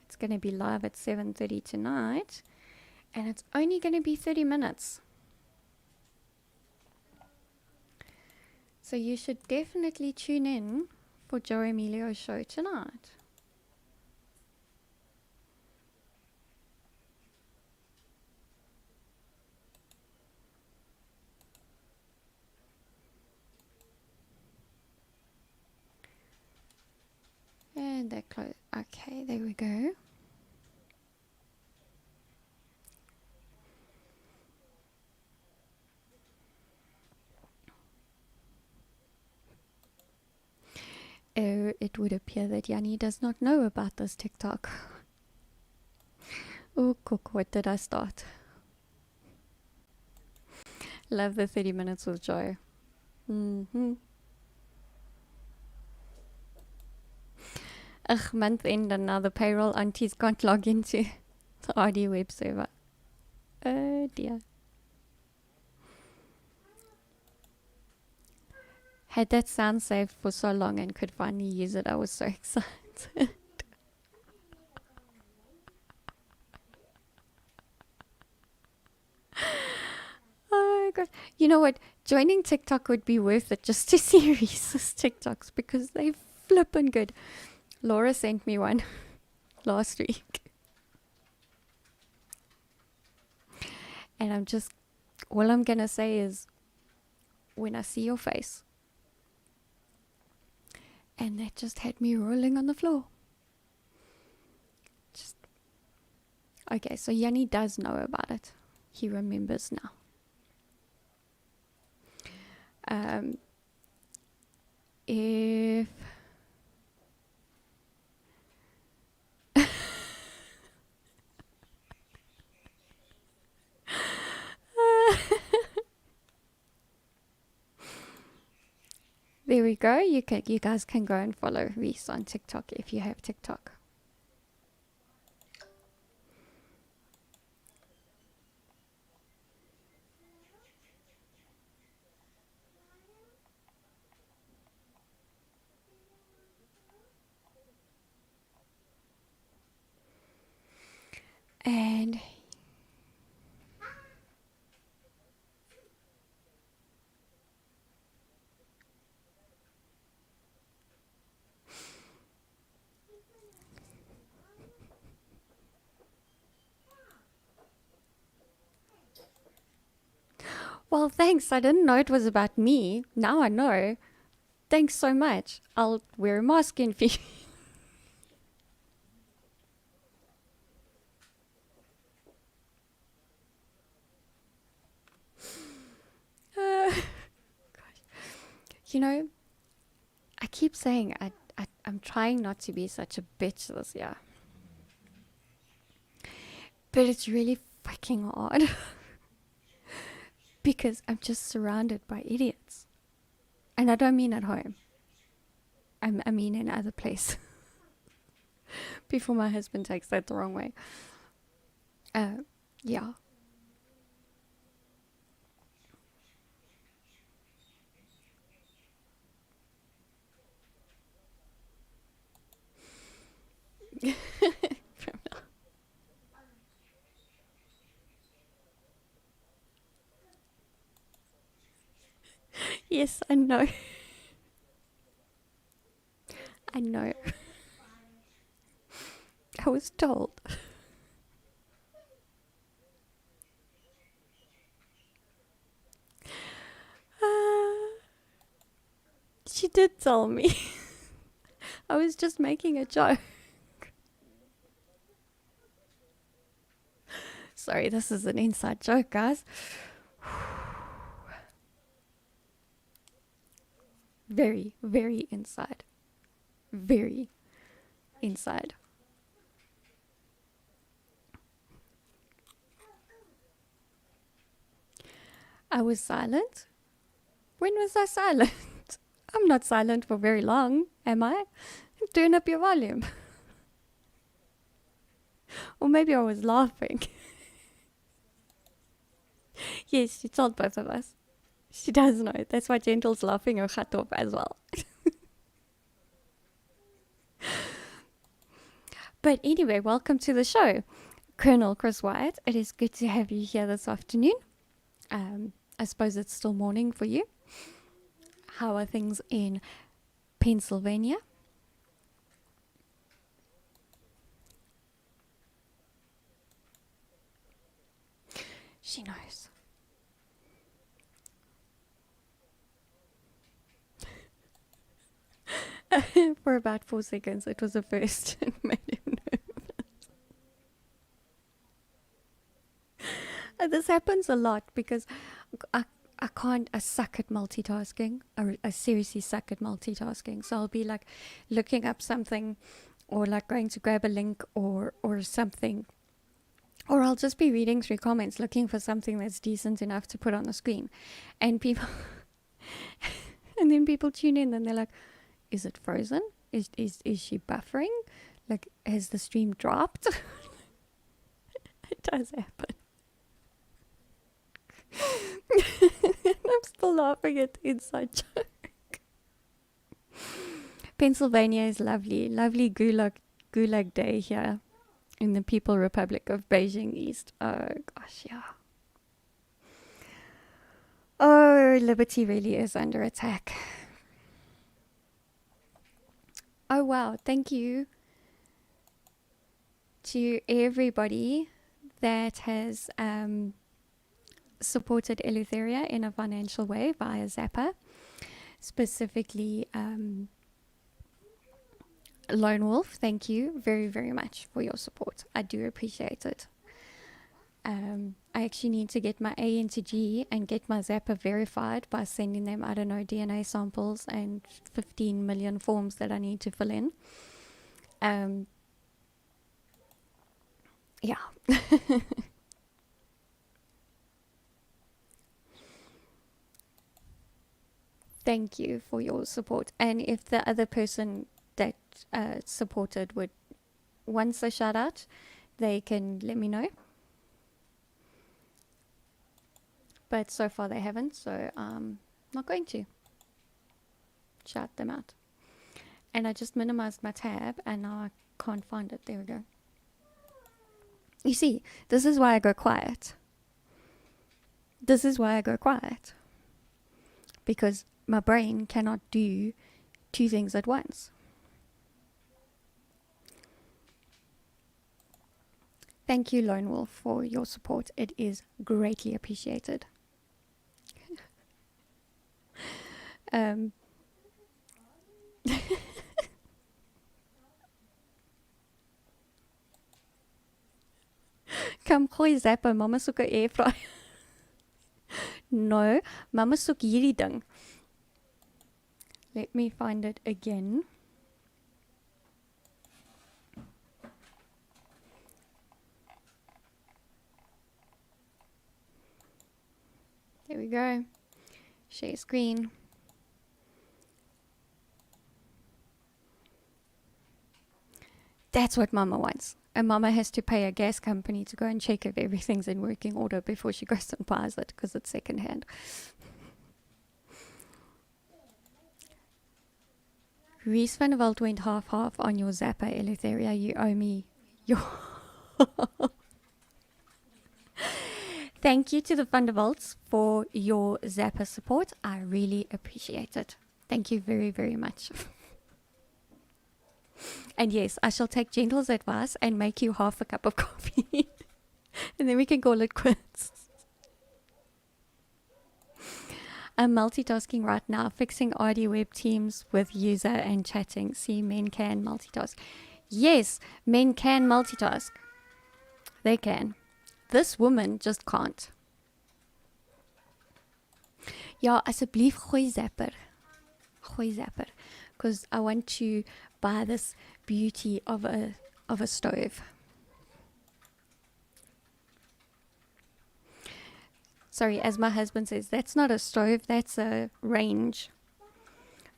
Speaker 1: It's going to be live at 7:30 tonight, and it's only going to be 30 minutes. So you should definitely tune in for Joe Emilio's show tonight. And they're close. Okay, there we go. Oh, it would appear that Yanni does not know about this TikTok. Oh, cook, what did I start? Love the 30 minutes with joy. Ugh, month end and now the payroll aunties can't log into the RD web server. Oh dear. Had that sound saved for so long and could finally use it. I was so excited. Oh my god. You know what? Joining TikTok would be worth it just to see Reese's TikToks because they flippin' good. Laura sent me one last week. And all I'm gonna say is, when I see your face. And that just had me rolling on the floor. Okay, so Yanni does know about it. He remembers now. If there we go. You guys can go and follow Reese on TikTok if you have TikTok. And well, thanks. I didn't know it was about me. Now I know. Thanks so much. I'll wear a mask in for you. You know, I keep saying I'm trying not to be such a bitch this year. But it's really freaking hard. Because I'm just surrounded by idiots. And I don't mean at home. I mean in other places. Before my husband takes that the wrong way. Yeah. Yes, I know. I know. I was told. She did tell me. I was just making a joke. Sorry, this is an inside joke, guys. Very, very inside. Very inside. I was silent. When was I silent? I'm not silent for very long, am I? Turn up your volume. Or maybe I was laughing. Yes, she told both of us. She does know. That's why Gentle's laughing her hat off as well. But anyway, welcome to the show, Colonel Chris Wyatt. It is good to have you here this afternoon. I suppose it's still morning for you. How are things in Pennsylvania? She knows. For about 4 seconds, it was a first and made him nervous. This happens a lot because I suck at multitasking. I seriously suck at multitasking. So I'll be like looking up something or like going to grab a link or something. Or I'll just be reading through comments looking for something that's decent enough to put on the screen. And people, and then people tune in and they're like, is it frozen? Is she buffering? Like, has the stream dropped? It does happen. I'm still laughing at the inside joke. Pennsylvania is lovely. Lovely gulag day here in the People Republic of Beijing East. Oh, gosh, yeah. Oh, liberty really is under attack. Oh, wow. Thank you to everybody that has supported Eleutheria in a financial way via Zappa. Specifically, Lone Wolf, thank you very, very much for your support. I do appreciate it. I actually need to get my A into G and get my Zappa verified by sending them, I don't know, DNA samples and 15 million forms that I need to fill in. Yeah. Thank you for your support. And if the other person that supported wants a shout out, they can let me know. But so far they haven't, so I'm not going to shout them out. And I just minimized my tab and now I can't find it. There we go. You see, this is why I go quiet. This is why I go quiet. Because my brain cannot do two things at once. Thank you, Lone Wolf, for your support. It is greatly appreciated. Kom gooi Zappa, mama soek 'n air fryer. No, mama soek hierdie ding. Let me find it again. There we go. Share screen. That's what mama wants. And mama has to pay a gas company to go and check if everything's in working order before she goes and buys it, because it's secondhand. Reese van der Walt went half-half on your Zappa, Eleutheria. You owe me your... Thank you to the Van der Walts for your Zappa support. I really appreciate it. Thank you very, very much. And yes, I shall take Gentle's advice and make you half a cup of coffee. And then we can call it quits. I'm multitasking right now, fixing RD web teams with user and chatting. See, men can multitask. Yes, men can multitask. They can. This woman just can't. Ja, asseblief gooi Zapper. Gooi Zapper. Because I want to buy this beauty of a stove. Sorry, as my husband says, that's not a stove, that's a range.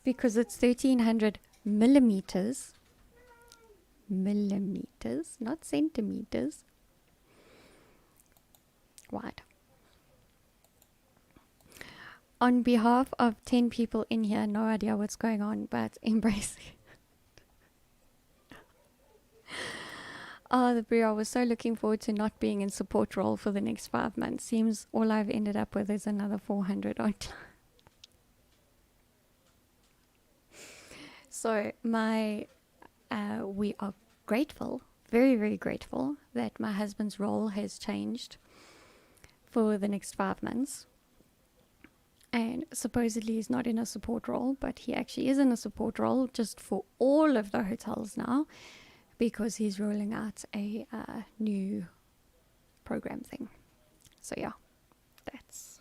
Speaker 1: Because it's 1300 millimeters. Millimeters, not centimeters. Wide. On behalf of 10 people in here, no idea what's going on, but embrace it. Oh, the Brie, I was so looking forward to not being in support role for the next 5 months. Seems all I've ended up with is another 400 on. So we are grateful, very, very grateful that my husband's role has changed for the next 5 months. And supposedly he's not in a support role, but he actually is in a support role just for all of the hotels now, because he's rolling out a new program thing. So yeah, that's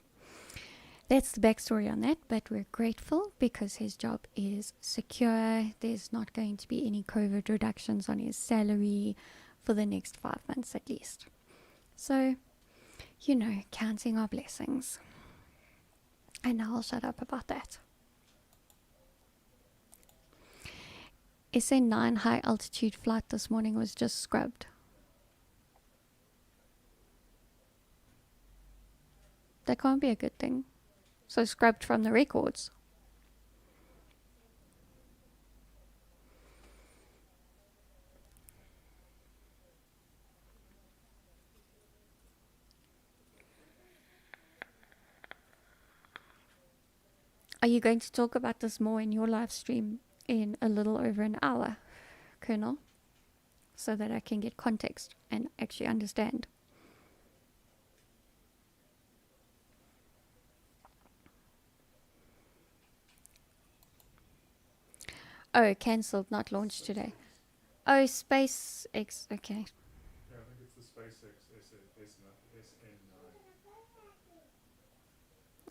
Speaker 1: the backstory on that. But we're grateful because his job is secure. There's not going to be any COVID reductions on his salary for the next 5 months at least. So, counting our blessings. And now I'll shut up about that. SA9 high altitude flight this morning was just scrubbed. That can't be a good thing. So scrubbed from the records. Are you going to talk about this more in your live stream in a little over an hour, Colonel? So that I can get context and actually understand. Oh, cancelled, not launched today. Oh, SpaceX, okay.
Speaker 3: Yeah, I think it's the SpaceX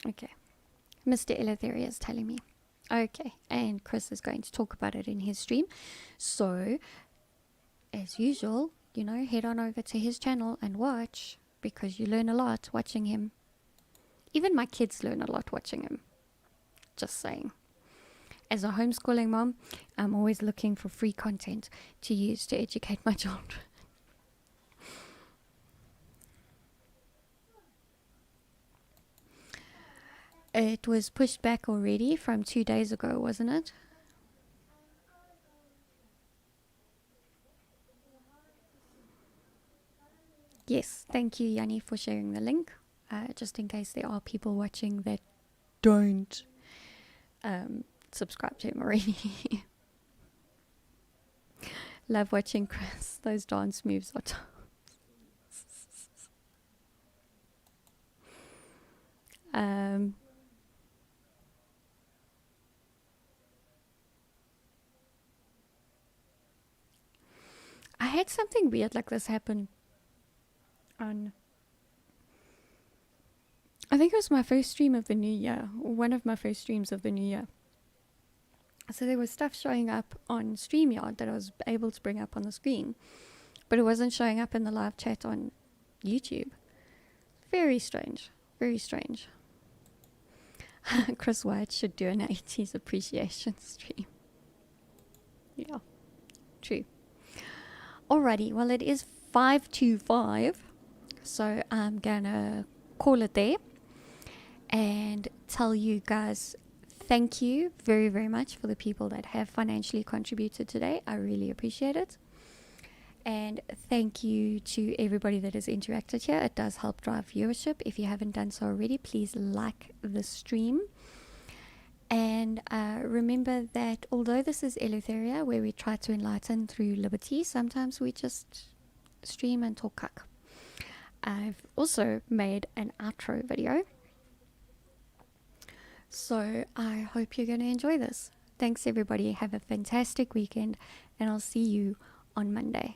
Speaker 3: SN9.
Speaker 1: Okay. Mr. Eleutheria is telling me. Okay, and Chris is going to talk about it in his stream. So, as usual, head on over to his channel and watch, because you learn a lot watching him. Even my kids learn a lot watching him. Just saying. As a homeschooling mom, I'm always looking for free content to use to educate my children. It was pushed back already from 2 days ago, wasn't it? Yes, thank you, Yanni, for sharing the link. Just in case there are people watching that don't subscribe to him already. Love watching Chris. Those dance moves are I had something weird like this happen on, I think it was my first stream of the new year, or one of my first streams of the new year. So there was stuff showing up on StreamYard that I was able to bring up on the screen, but it wasn't showing up in the live chat on YouTube. Very strange. Very strange. Chris White should do an 80s appreciation stream. Yeah, true. Alrighty, well, it is 5:25, so I'm gonna call it there and tell you guys thank you very, very much for the people that have financially contributed today. I really appreciate it. And thank you to everybody that has interacted here. It does help drive viewership. If you haven't done so already, please like the stream. And remember that although this is Eleutheria, where we try to enlighten through liberty, sometimes we just stream and talk cuck. I've also made an outro video. So I hope you're going to enjoy this. Thanks, everybody. Have a fantastic weekend, and I'll see you on Monday.